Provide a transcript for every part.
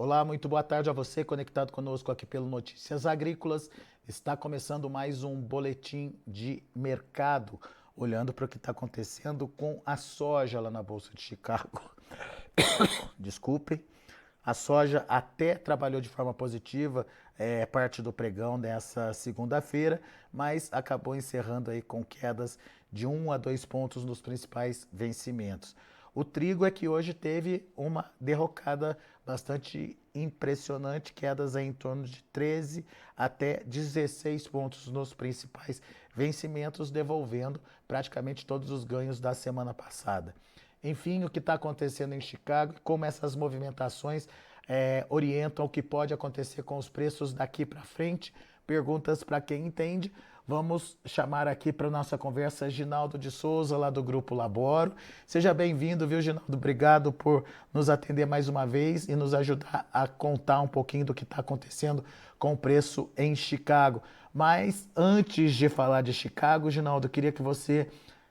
Olá, muito boa tarde a você conectado conosco aqui pelo Notícias Agrícolas. Está começando mais um boletim de mercado, olhando para o que está acontecendo com a soja lá na Bolsa de Chicago. Desculpe. A soja até trabalhou de forma positiva, parte do pregão dessa segunda-feira, mas acabou encerrando aí com quedas de 1 a 2 pontos nos principais vencimentos. O trigo é que hoje teve uma derrocada bastante impressionante, quedas aí em torno de 13 até 16 pontos nos principais vencimentos, devolvendo praticamente todos os ganhos da semana passada. Enfim, o que está acontecendo em Chicago e como essas movimentações orientam o que pode acontecer com os preços daqui para frente. Perguntas para quem entende. Vamos chamar aqui para nossa conversa Ginaldo de Souza, lá do Grupo Laboro. Seja bem-vindo, viu, Ginaldo? Obrigado por nos atender mais uma vez e nos ajudar a contar um pouquinho do que está acontecendo com o preço em Chicago. Mas antes de falar de Chicago, Ginaldo, eu queria que você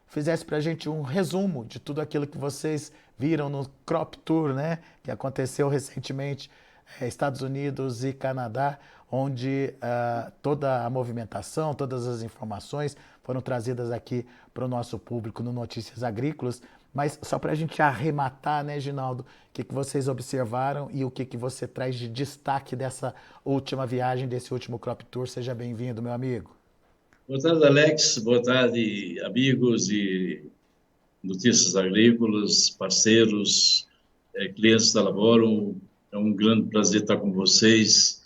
fizesse para a gente um resumo de tudo aquilo que vocês viram no Crop Tour, né, que aconteceu recentemente, Estados Unidos e Canadá, onde toda a movimentação, todas as informações foram trazidas aqui para o nosso público no Notícias Agrícolas. Mas só para a gente arrematar, né, Ginaldo, o que vocês observaram e o que você traz de destaque dessa última viagem, desse último Crop Tour. Seja bem-vindo, meu amigo. Boa tarde, Alex. Boa tarde, amigos e Notícias Agrícolas, parceiros, clientes da Laboro. É um grande prazer estar com vocês.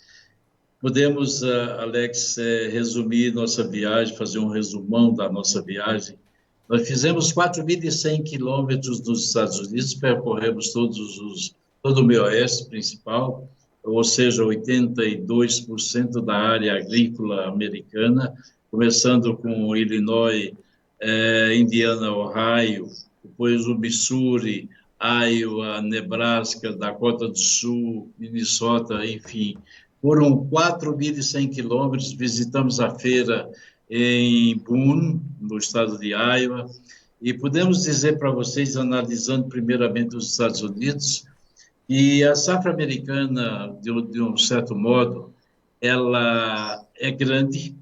Podemos, Alex, resumir nossa viagem, fazer um resumão da nossa viagem. Nós fizemos 4.100 quilômetros nos Estados Unidos, percorremos todo o meio oeste principal, ou seja, 82% da área agrícola americana, começando com Illinois, Indiana, Ohio, depois o Missouri, Iowa, Nebraska, Dakota do Sul, Minnesota, enfim. Foram 4.100 quilômetros, visitamos a feira em Boone, no estado de Iowa, e podemos dizer para vocês, analisando primeiramente os Estados Unidos, que a safra americana, de um certo modo, ela é grande,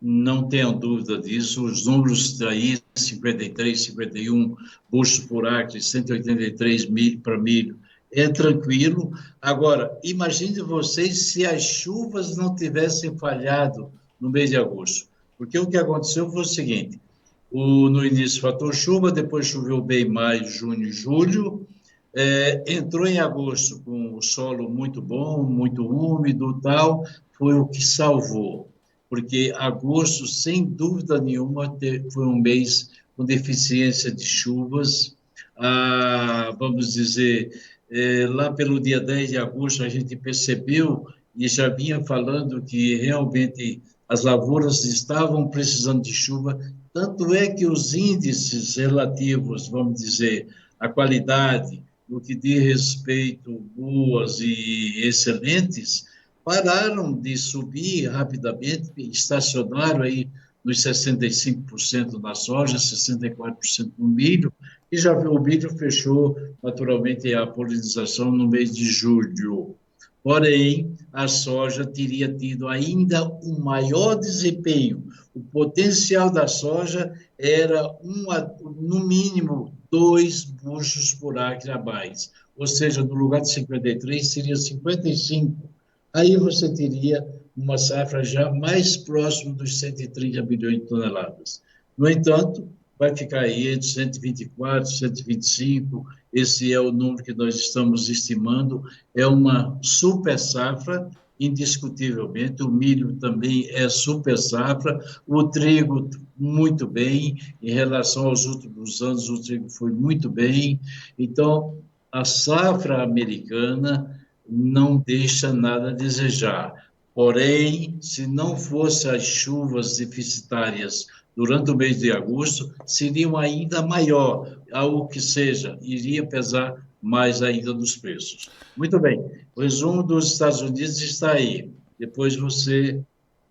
não tenham dúvida disso. Os números daí, 53, 51 bushos por acre, 183 para milho, é tranquilo. Agora, imagine vocês se as chuvas não tivessem falhado no mês de agosto. Porque o que aconteceu foi o seguinte, no início faltou chuva, depois choveu bem maio, junho e julho, entrou em agosto com o solo muito bom, muito úmido e tal, foi o que salvou. Porque agosto, sem dúvida nenhuma, foi um mês com deficiência de chuvas. Vamos dizer, lá pelo dia 10 de agosto, a gente percebeu e já vinha falando que realmente as lavouras estavam precisando de chuva, tanto é que os índices relativos, vamos dizer, à qualidade, no que diz respeito boas e excelentes, pararam de subir rapidamente, estacionaram aí nos 65% na soja, 64% no milho, e já o milho fechou naturalmente a polinização no mês de julho. Porém, a soja teria tido ainda um maior desempenho. O potencial da soja era, no mínimo, 2 buchos por acre a mais. Ou seja, no lugar de 53, seria 55. Aí você teria uma safra já mais próxima dos 130 milhões de toneladas. No entanto, vai ficar aí entre 124, 125, esse é o número que nós estamos estimando, é uma super safra, indiscutivelmente, o milho também é super safra, o trigo muito bem, em relação aos últimos anos, o trigo foi muito bem, então a safra americana não deixa nada a desejar. Porém, se não fossem as chuvas deficitárias durante o mês de agosto, seriam ainda maior, algo que seja, iria pesar mais ainda nos preços. Muito bem, o resumo dos Estados Unidos está aí. Depois você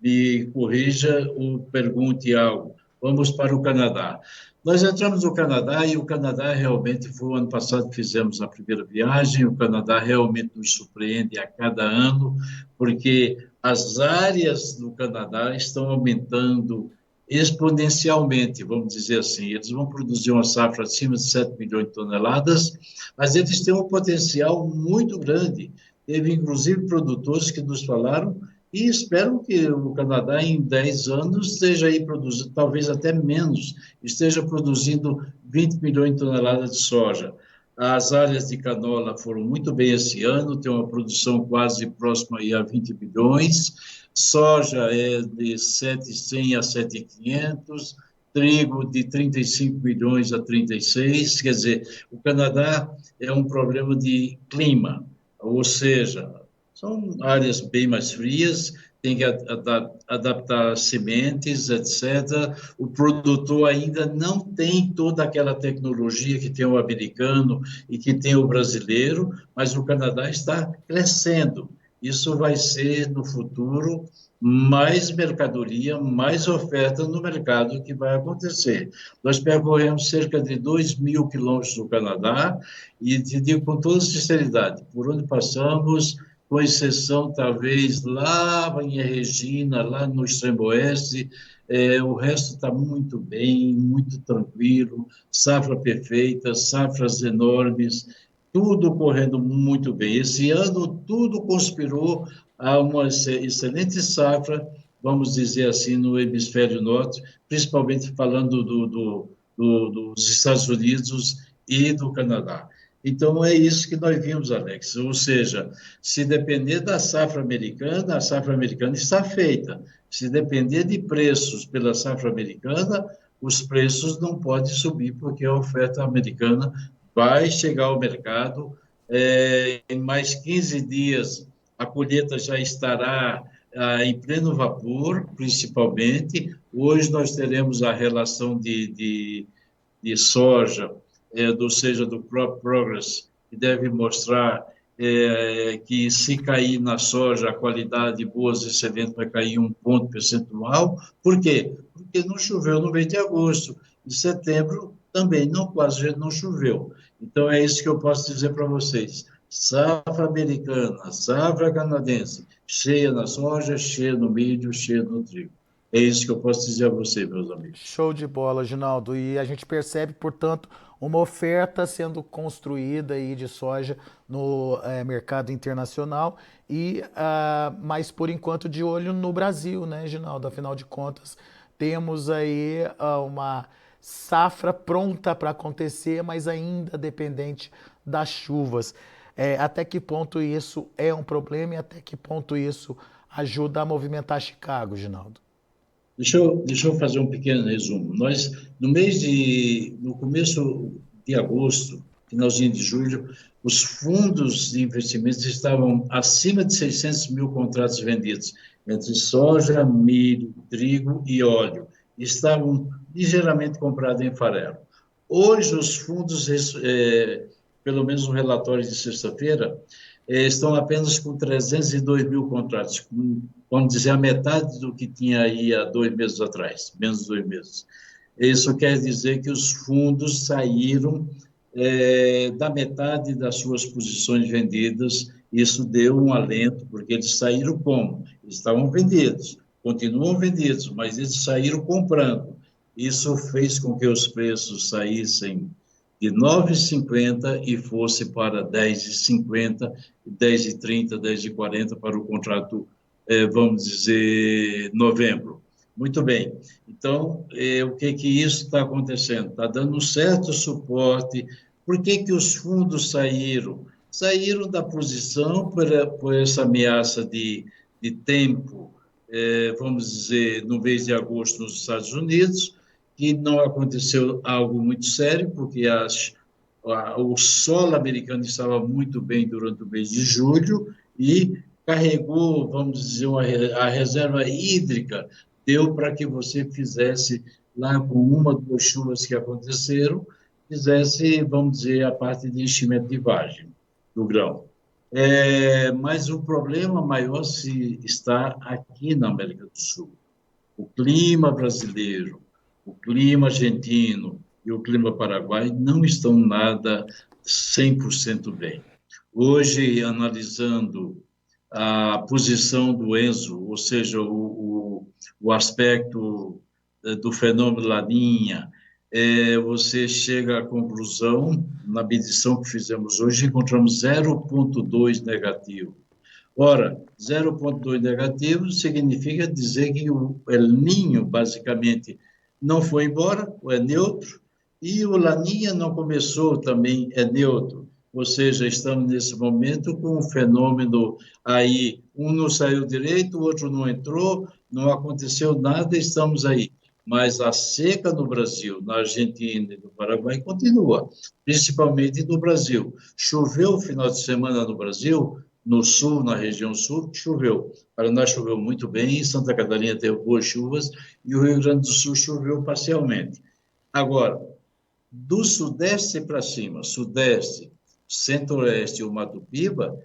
me corrija ou pergunte algo. vamos para o Canadá. Nós entramos no Canadá e o Canadá realmente foi o ano passado que fizemos a primeira viagem. O Canadá realmente nos surpreende a cada ano, porque as áreas do Canadá estão aumentando exponencialmente, vamos dizer assim. Eles vão produzir uma safra acima de 7 milhões de toneladas, mas eles têm um potencial muito grande. Teve, inclusive, produtores que nos falaram e esperam que o Canadá, em 10 anos, esteja aí produzindo, talvez até menos, esteja produzindo 20 milhões de toneladas de soja. As áreas de canola foram muito bem esse ano, tem uma produção quase próxima aí a 20 milhões. Soja é de 7.100 a 7.500, trigo de 35 milhões a 36. Quer dizer, o Canadá é um problema de clima, ou seja, são áreas bem mais frias, tem que adaptar sementes, etc. O produtor ainda não tem toda aquela tecnologia que tem o americano e que tem o brasileiro, mas o Canadá está crescendo. Isso vai ser, no futuro, mais mercadoria, mais oferta no mercado que vai acontecer. Nós percorremos cerca de 2.000 quilômetros do Canadá e te digo com toda sinceridade, por onde passamos, com exceção, talvez, lá em Regina, lá no extremo oeste, o resto está muito bem, muito tranquilo, safra perfeita, safras enormes, tudo correndo muito bem. Esse ano, tudo conspirou a uma excelente safra, vamos dizer assim, no hemisfério norte, principalmente falando dos Estados Unidos e do Canadá. Então, é isso que nós vimos, Alex. Ou seja, se depender da safra americana, a safra americana está feita. Se depender de preços pela safra americana, os preços não podem subir, porque a oferta americana vai chegar ao mercado. Em mais 15 dias, a colheita já estará em pleno vapor, principalmente. Hoje nós teremos a relação de soja, ou seja, do Crop Progress, que deve mostrar que se cair na soja a qualidade boas e excelente vai cair 1 ponto percentual. Por quê? Porque não choveu no mês de agosto. Em setembro também quase não choveu. Então é isso que eu posso dizer para vocês. Safra americana, safra canadense, cheia na soja, cheia no milho, cheia no trigo. É isso que eu posso dizer a você, meus amigos. Show de bola, Ginaldo. E a gente percebe, portanto, uma oferta sendo construída aí de soja no mercado internacional mas por enquanto de olho no Brasil, né, Ginaldo? Afinal de contas, temos aí uma safra pronta para acontecer, mas ainda dependente das chuvas. Até que ponto isso é um problema e até que ponto isso ajuda a movimentar Chicago, Ginaldo? Deixa eu fazer um pequeno resumo. Nós, no começo de agosto, finalzinho de julho, os fundos de investimentos estavam acima de 600 mil contratos vendidos, entre soja, milho, trigo e óleo. Estavam ligeiramente comprados em farelo. Hoje, os fundos, pelo menos no relatório de sexta-feira, estão apenas com 302 mil contratos, vamos dizer, a metade do que tinha aí há 2 meses atrás, menos de 2 meses. Isso quer dizer que os fundos saíram da metade das suas posições vendidas. Isso deu um alento, porque eles saíram como? Eles estavam vendidos, continuam vendidos, mas eles saíram comprando. Isso fez com que os preços saíssem de 9,50 e fosse para 10,50, 10,30, 10,40 para o contrato, vamos dizer, novembro. Muito bem. Então, o que isso está acontecendo? Está dando um certo suporte. Por que os fundos saíram? Saíram da posição por essa ameaça de tempo, vamos dizer, no mês de agosto nos Estados Unidos, que não aconteceu algo muito sério, porque o solo americano estava muito bem durante o mês de julho e carregou, vamos dizer, a reserva hídrica, deu para que você fizesse, lá com 1 ou 2 chuvas que aconteceram, fizesse, vamos dizer, a parte de enchimento de vagem do grão. Mas o problema maior está aqui na América do Sul. O clima brasileiro, O clima argentino e o clima paraguai não estão nada 100% bem. Hoje, analisando a posição do ENSO, ou seja, o aspecto do fenômeno Laninha, você chega à conclusão, na medição que fizemos hoje, encontramos 0,2 negativo. Ora, 0,2 negativo significa dizer que o El Niño, basicamente, não foi embora, é neutro, e o Laninha não começou também, é neutro. Ou seja, estamos nesse momento com um fenômeno aí, um não saiu direito, o outro não entrou, não aconteceu nada, estamos aí. Mas a seca no Brasil, na Argentina e no Paraguai continua, principalmente no Brasil. Choveu o final de semana no Brasil, no sul, na região sul, choveu. Paraná choveu muito bem, Santa Catarina teve boas chuvas e o Rio Grande do Sul choveu parcialmente. Agora, do sudeste para cima, sudeste, centro-oeste e o Mato Piba,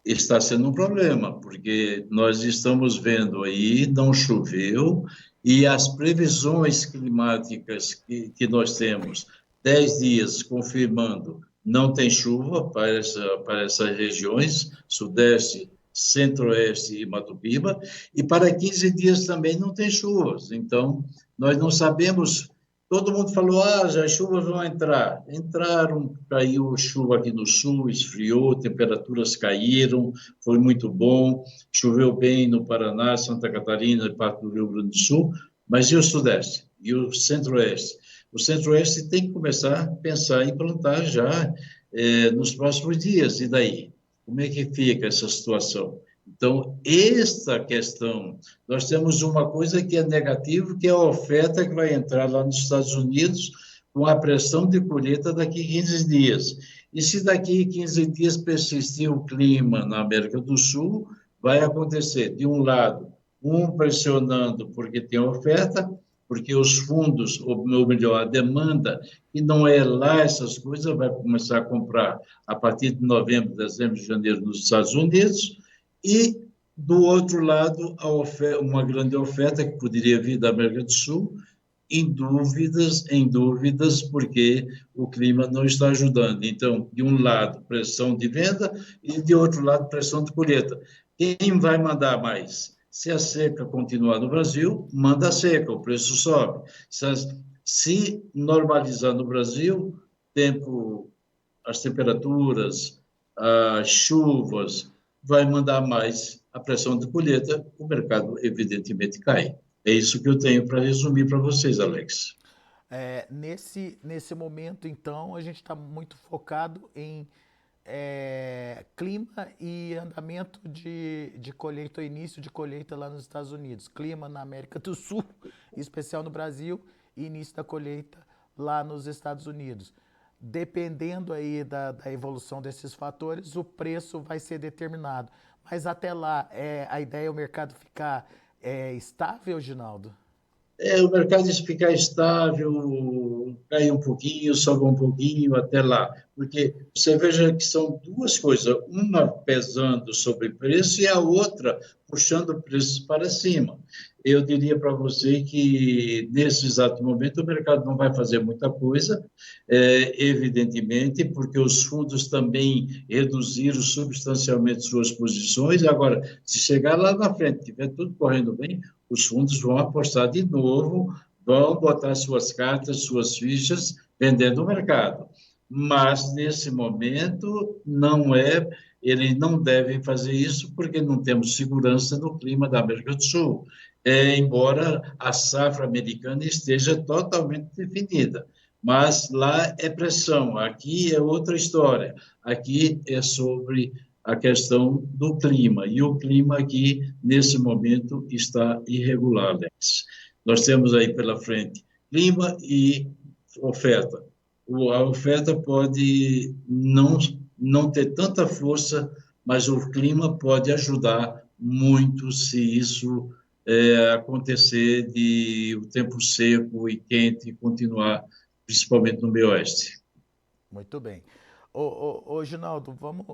está sendo um problema, porque nós estamos vendo aí, não choveu, e as previsões climáticas que nós temos, 10 dias confirmando, não tem chuva para essas regiões, sudeste, centro-oeste e Mato Piba, e para 15 dias também não tem chuvas. Então, nós não sabemos. Todo mundo falou, já as chuvas vão entrar. Entraram, caiu chuva aqui no sul, esfriou, temperaturas caíram, foi muito bom, choveu bem no Paraná, Santa Catarina e parte do Rio Grande do Sul, mas e o Sudeste? E o Centro-Oeste? O Centro-Oeste tem que começar a pensar em plantar já nos próximos dias, e daí? Como é que fica essa situação? Então, esta questão, nós temos uma coisa que é negativa, que é a oferta que vai entrar lá nos Estados Unidos com a pressão de colheita daqui a 15 dias. E se daqui a 15 dias persistir o clima na América do Sul, vai acontecer, de um lado, um pressionando porque tem oferta, porque os fundos, ou melhor, a demanda, que não é lá essas coisas, vai começar a comprar a partir de novembro, dezembro, janeiro nos Estados Unidos, e, do outro lado, uma grande oferta que poderia vir da América do Sul, em dúvidas, porque o clima não está ajudando. Então, de um lado, pressão de venda e, de outro lado, pressão de colheita. Quem vai mandar mais? Se a seca continuar no Brasil, manda a seca, o preço sobe. Se normalizar no Brasil, tempo, as temperaturas, as chuvas, vai mandar mais a pressão de colheita, o mercado evidentemente cai. É isso que eu tenho para resumir para vocês, Alex. Nesse momento, então, a gente está muito focado em clima e andamento de colheita, ou início de colheita lá nos Estados Unidos. Clima na América do Sul, em especial no Brasil, e início da colheita lá nos Estados Unidos. Dependendo aí da evolução desses fatores, o preço vai ser determinado. Mas até lá, a ideia é o mercado ficar estável, Ginaldo? O mercado ficar estável, cair um pouquinho, sobe um pouquinho até lá. Porque você veja que são duas coisas, uma pesando sobre preço e a outra puxando preços para cima. Eu diria para você que, nesse exato momento, o mercado não vai fazer muita coisa, evidentemente, porque os fundos também reduziram substancialmente suas posições. Agora, se chegar lá na frente, tiver tudo correndo bem, os fundos vão apostar de novo, vão botar suas cartas, suas fichas, vendendo o mercado. Mas, nesse momento, eles não devem fazer isso porque não temos segurança no clima da América do Sul, embora a safra americana esteja totalmente definida. Mas lá é pressão, aqui é outra história. Aqui é sobre a questão do clima, e o clima aqui, nesse momento, está irregular, Alex. Nós temos aí pela frente clima e oferta. A oferta pode não ter tanta força, mas o clima pode ajudar muito se isso acontecer de o tempo seco e quente continuar, principalmente no meio oeste. Muito bem. Ginaldo, vamos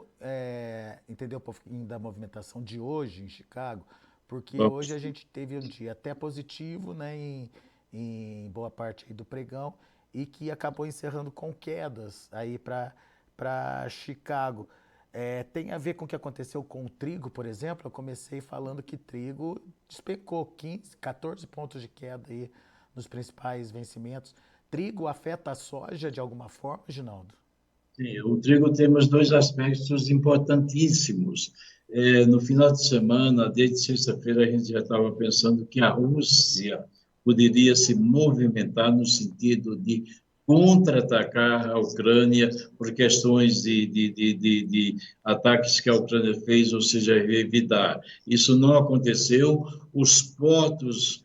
entender um pouquinho da movimentação de hoje em Chicago, porque hoje a Vamos. gente teve um dia até positivo, né, em boa parte aí do pregão e que acabou encerrando com quedas aí para Chicago. Tem a ver com o que aconteceu com o trigo, por exemplo? Eu comecei falando que trigo despecou 15, 14 pontos de queda aí nos principais vencimentos. Trigo afeta a soja de alguma forma, Ginaldo? Sim, o trigo temos dois aspectos importantíssimos. No final de semana, desde sexta-feira, a gente já estava pensando que a Rússia poderia se movimentar no sentido de contra-atacar a Ucrânia por questões de ataques que a Ucrânia fez, ou seja, revidar. Isso não aconteceu. Os portos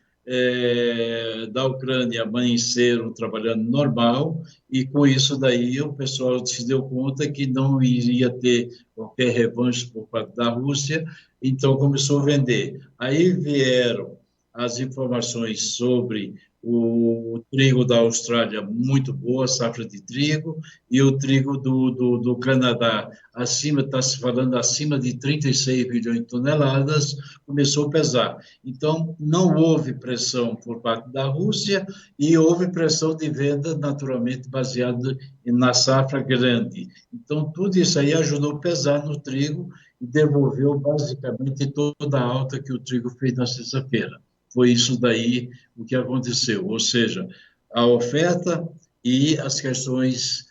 da Ucrânia amanheceram trabalhando normal, e com isso daí o pessoal se deu conta que não iria ter qualquer revanche por parte da Rússia, então começou a vender. Aí vieram as informações sobre o trigo da Austrália, muito boa, safra de trigo, e o trigo do Canadá, está se falando acima de 36 milhões de toneladas, começou a pesar. Então, não houve pressão por parte da Rússia e houve pressão de venda, naturalmente, baseada na safra grande. Então, tudo isso aí ajudou a pesar no trigo e devolveu, basicamente, toda a alta que o trigo fez na sexta-feira. Foi isso daí o que aconteceu, ou seja, a oferta e as questões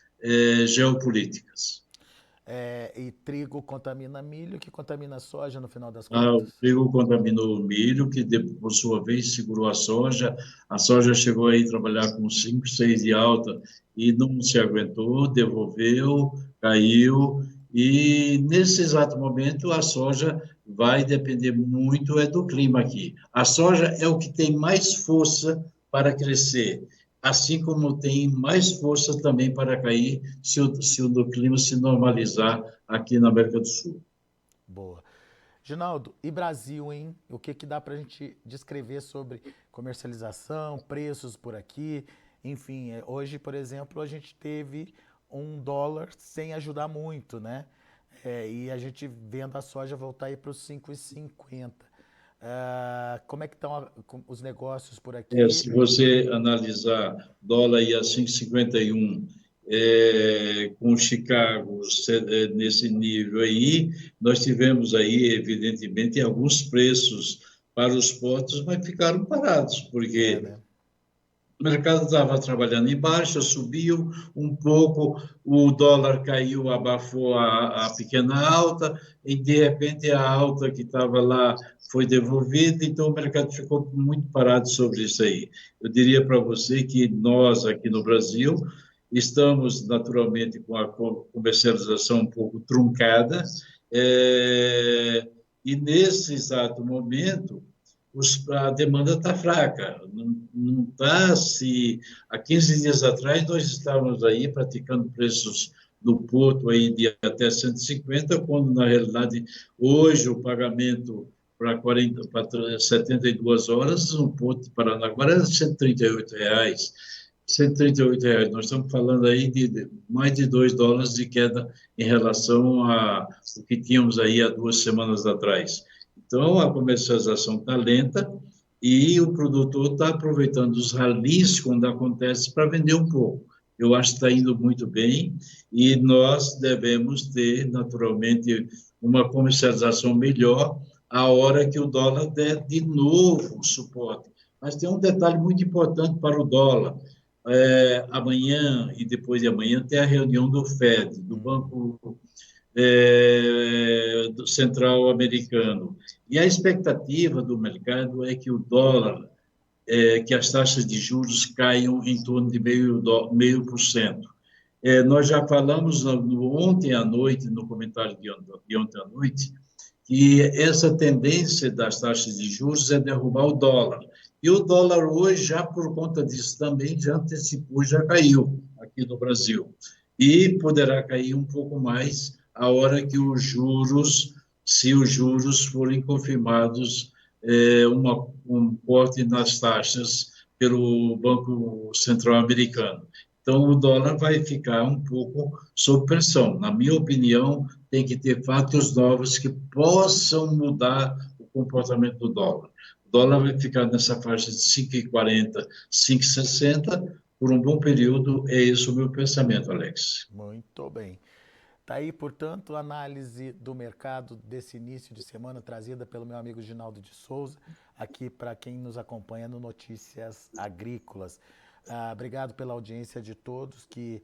geopolíticas. E trigo contamina milho, que contamina soja no final das O contas. trigo contaminou o milho, que por sua vez segurou a soja. A soja chegou aí a trabalhar com 5, 6 de alta e não se aguentou, devolveu, caiu. E nesse exato momento a soja vai depender muito do clima aqui. A soja é o que tem mais força para crescer, assim como tem mais força também para cair se o clima se normalizar aqui na América do Sul. Boa. Ginaldo, e Brasil, hein? O que dá para a gente descrever sobre comercialização, preços por aqui? Enfim, hoje, por exemplo, a gente teve um dólar sem ajudar muito, né? E a gente vendo a soja voltar aí para os 5,50. Como é que estão os negócios por aqui? Se você analisar dólar ia 5,51, com Chicago nesse nível aí, nós tivemos aí, evidentemente, alguns preços para os portos, mas ficaram parados, porque Né? o mercado estava trabalhando em baixa, subiu um pouco, o dólar caiu, abafou a pequena alta, e de repente a alta que estava lá foi devolvida, então o mercado ficou muito parado sobre isso aí. Eu diria para você que nós, aqui no Brasil, estamos naturalmente com a comercialização um pouco truncada, e nesse exato momento a demanda está fraca, não está se... Há 15 dias atrás, nós estávamos aí praticando preços no porto aí de até 150, quando, na realidade, hoje o pagamento para 72 horas, no porto de Paranaguá era R$ 138. R$ 138. Nós estamos falando aí de mais de US$ 2 de queda em relação a o que tínhamos aí há 2 semanas atrás. Então, a comercialização está lenta e o produtor está aproveitando os ralis quando acontece para vender um pouco. Eu acho que está indo muito bem e nós devemos ter, naturalmente, uma comercialização melhor a hora que o dólar der de novo suporte. Mas tem um detalhe muito importante para o dólar. Amanhã e depois de amanhã tem a reunião do FED, do Banco do Central Americano. E a expectativa do mercado é que o dólar, que as taxas de juros caiam em torno de 0,5%. Nós já falamos ontem à noite, no comentário de ontem à noite, que essa tendência das taxas de juros é derrubar o dólar. E o dólar hoje, já por conta disso também, já antecipou, já caiu aqui no Brasil. E poderá cair um pouco mais a hora que os juros, se os juros forem confirmados, um corte nas taxas pelo Banco Central Americano. Então, o dólar vai ficar um pouco sob pressão. Na minha opinião, tem que ter fatos novos que possam mudar o comportamento do dólar. O dólar vai ficar nessa faixa de 5,40, 5,60 por um bom período. É esse o meu pensamento, Alex. Muito bem. Tá aí, portanto, a análise do mercado desse início de semana trazida pelo meu amigo Ginaldo de Souza, aqui para quem nos acompanha no Notícias Agrícolas. Obrigado pela audiência de todos que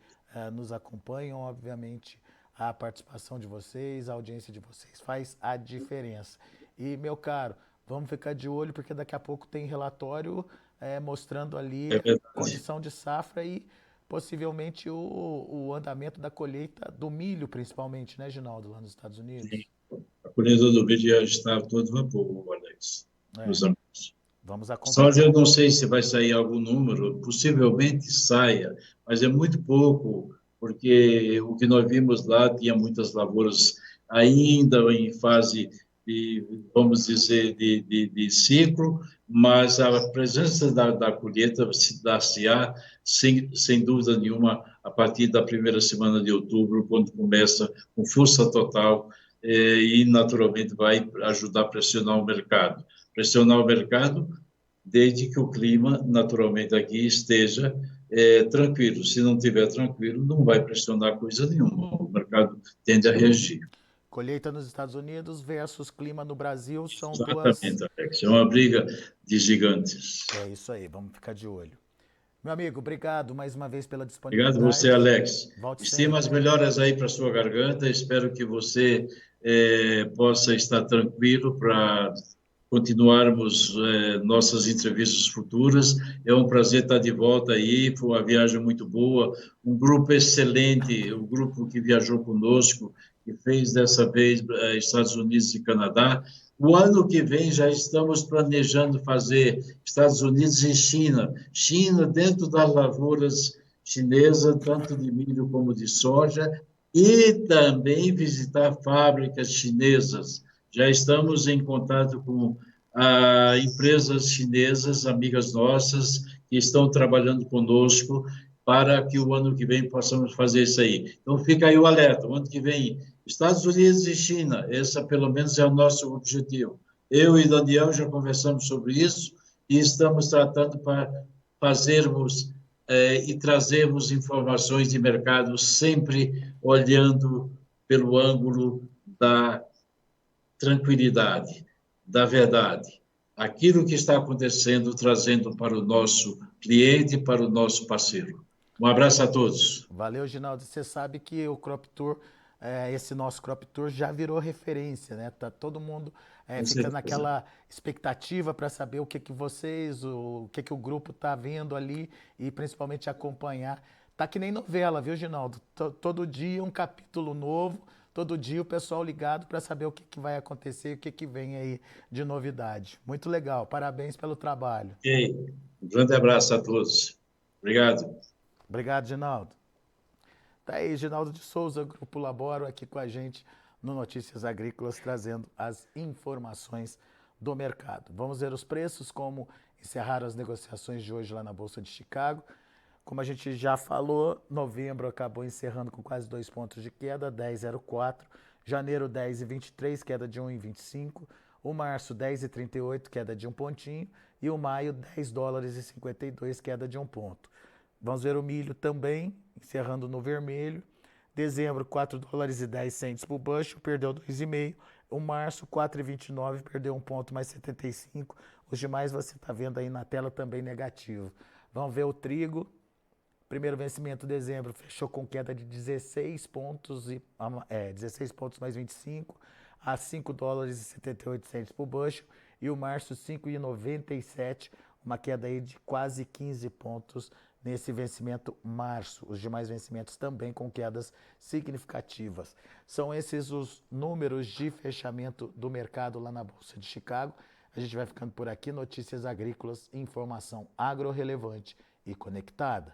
nos acompanham. Obviamente, a participação de vocês, a audiência de vocês faz a diferença. E, meu caro, vamos ficar de olho porque daqui a pouco tem relatório mostrando É ali verdade. condição de safra e possivelmente o andamento da colheita do milho, principalmente, né, Ginaldo, lá nos Estados Sim. Unidos? A colheita do vídeo já está a todo vapor, Alex. É, Meus amigos. vamos Soja, eu acompanhar. não sei se vai sair algum número, possivelmente saia, mas é muito pouco, porque o que nós vimos lá tinha muitas lavouras ainda em fase de, vamos dizer, de ciclo, mas a presença da colheita se dar-se-á, sem dúvida nenhuma, a partir da primeira semana de outubro, quando começa com força total, e naturalmente vai ajudar a pressionar o mercado. Pressionar o mercado desde que o clima, naturalmente, aqui esteja tranquilo. Se não estiver tranquilo, não vai pressionar coisa nenhuma. O mercado tende a reagir. Colheita nos Estados Unidos versus clima no Brasil são duas. Exatamente, Alex. É uma briga de gigantes. É isso aí, vamos ficar de olho. Meu amigo, obrigado mais uma vez pela Obrigado a você, disponibilidade. Alex. Volte Estimo as sempre. melhoras aí para sua garganta. Espero que você possa estar tranquilo para continuarmos nossas entrevistas futuras. É um prazer estar de volta aí. Foi uma viagem muito boa, um grupo excelente, o grupo que viajou conosco, que fez dessa vez Estados Unidos e Canadá. O ano que vem já estamos planejando fazer Estados Unidos e China. China dentro das lavouras chinesa, tanto de milho como de soja, e também visitar fábricas chinesas. Já estamos em contato com empresas chinesas, amigas nossas, que estão trabalhando conosco para que o ano que vem possamos fazer isso aí. Então, fica aí o alerta. O ano que vem, Estados Unidos e China, esse pelo menos é o nosso objetivo. Eu e Daniel já conversamos sobre isso e estamos tratando para fazermos e trazermos informações de mercado sempre olhando pelo ângulo da tranquilidade, da verdade. Aquilo que está acontecendo, trazendo para o nosso cliente, para o nosso parceiro. Um abraço a todos. Valeu, Ginaldo. Você sabe que o Crop Tour, esse nosso Crop Tour já virou referência, né? Tá todo mundo Com fica certeza. naquela expectativa para saber o que que vocês, o que que o grupo tá vendo ali e principalmente acompanhar. Tá que nem novela, viu, Ginaldo? Todo dia um capítulo novo, todo dia o pessoal ligado para saber o que que vai acontecer, o que que vem aí de novidade. Muito legal. Parabéns pelo trabalho. Ok. Um grande abraço a todos. Obrigado. Obrigado, Ginaldo. Tá aí, Ginaldo de Souza, Grupo Laboro, aqui com a gente no Notícias Agrícolas, trazendo as informações do mercado. Vamos ver os preços, como encerraram as negociações de hoje lá na Bolsa de Chicago. Como a gente já falou, novembro acabou encerrando com quase 2 pontos de queda, 10,04. Janeiro, 10,23, queda de 1,25. O março, 10,38, queda de 1 pontinho. E o maio, 10 dólares e 52, queda de 1 ponto. Vamos ver o milho também, encerrando no vermelho. Dezembro, 4 dólares e 10 centes por bushel, perdeu 2,5. O março, 4,29, perdeu 1 ponto mais 75. Os demais você está vendo aí na tela também negativo. Vamos ver o trigo. Primeiro vencimento, dezembro, fechou com queda de 16 pontos, 16 pontos mais 25, a 5 dólares e 78 centes por bushel. E o março, 5,97, uma queda aí de quase 15 pontos nesse vencimento março. Os demais vencimentos também com quedas significativas. São esses os números de fechamento do mercado lá na Bolsa de Chicago. A gente vai ficando por aqui. Notícias agrícolas, informação agro relevante e conectada.